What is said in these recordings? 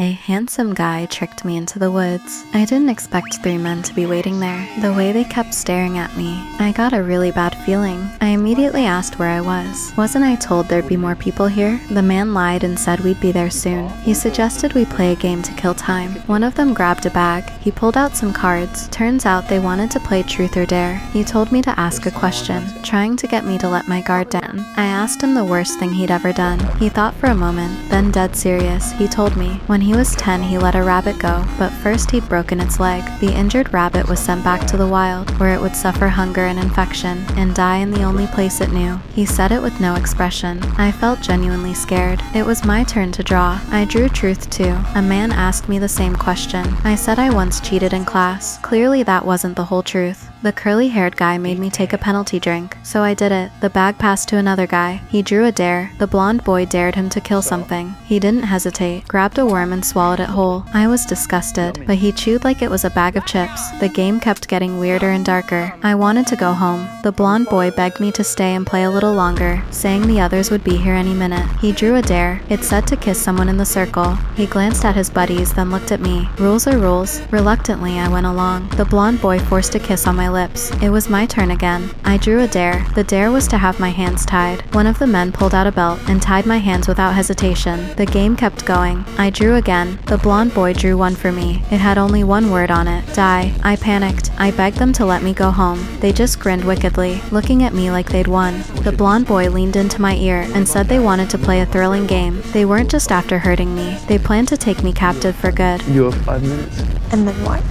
A handsome guy tricked me into the woods. I didn't expect 3 men to be waiting there. The way they kept staring at me, I got a really bad feeling. I immediately asked where I was. Wasn't I told there'd be more people here? The man lied and said we'd be there soon. He suggested we play a game to kill time. One of them grabbed a bag. He pulled out some cards. Turns out they wanted to play truth or dare. He told me to ask a question, trying to get me to let my guard down. I asked him the worst thing he'd ever done. He thought for a moment, then dead serious, he told me when he was 10 he let a rabbit go, but first he'd broken its leg. The injured rabbit was sent back to the wild, where it would suffer hunger and infection, and die in the only place it knew. He said it with no expression. I felt genuinely scared. It was my turn to draw. I drew truth too. A man asked me the same question. I said I once cheated in class. Clearly that wasn't the whole truth. The curly-haired guy made me take a penalty drink, so I did it. The bag passed to another guy. He drew a dare. The blonde boy dared him to kill something. He didn't hesitate, grabbed a worm and swallowed it whole. I was disgusted, but he chewed like it was a bag of chips. The game kept getting weirder and darker. I wanted to go home. The blonde boy begged me to stay and play a little longer, saying the others would be here any minute. He drew a dare. It said to kiss someone in the circle. He glanced at his buddies, then looked at me. Rules are rules. Reluctantly, I went along. The blonde boy forced a kiss on my lips. It was my turn again. I drew a dare. The dare was to have my hands tied. One of the men pulled out a belt and tied my hands without hesitation. The game kept going. I drew again. The blonde boy drew one for me. It had only one word on it: die. I panicked. I begged them to let me go home. They just grinned wickedly, looking at me like they'd won. The blonde boy leaned into my ear and said they wanted to play a thrilling game. They weren't just after hurting me. They planned to take me captive for good. You have 5 minutes. And then what?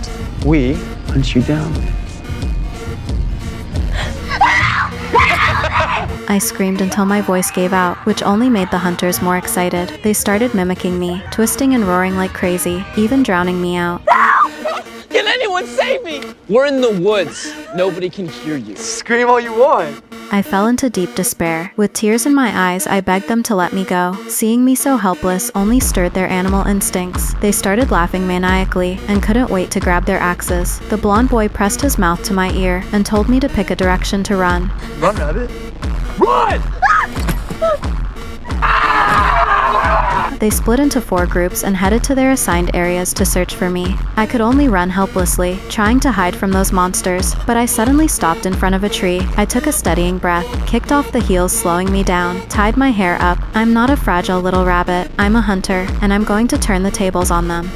We hunt you down. I screamed until my voice gave out, which only made the hunters more excited. They started mimicking me, twisting and roaring like crazy, even drowning me out. Can anyone save me? We're in the woods. Nobody can hear you. Scream all you want. I fell into deep despair. With tears in my eyes, I begged them to let me go. Seeing me so helpless only stirred their animal instincts. They started laughing maniacally and couldn't wait to grab their axes. The blonde boy pressed his mouth to my ear and told me to pick a direction to run. Run, rabbit. Run! They split into 4 groups and headed to their assigned areas to search for me. I could only run helplessly, trying to hide from those monsters, but I suddenly stopped in front of a tree. I took a steadying breath, kicked off the heels slowing me down, tied my hair up. I'm not a fragile little rabbit. I'm a hunter, and I'm going to turn the tables on them.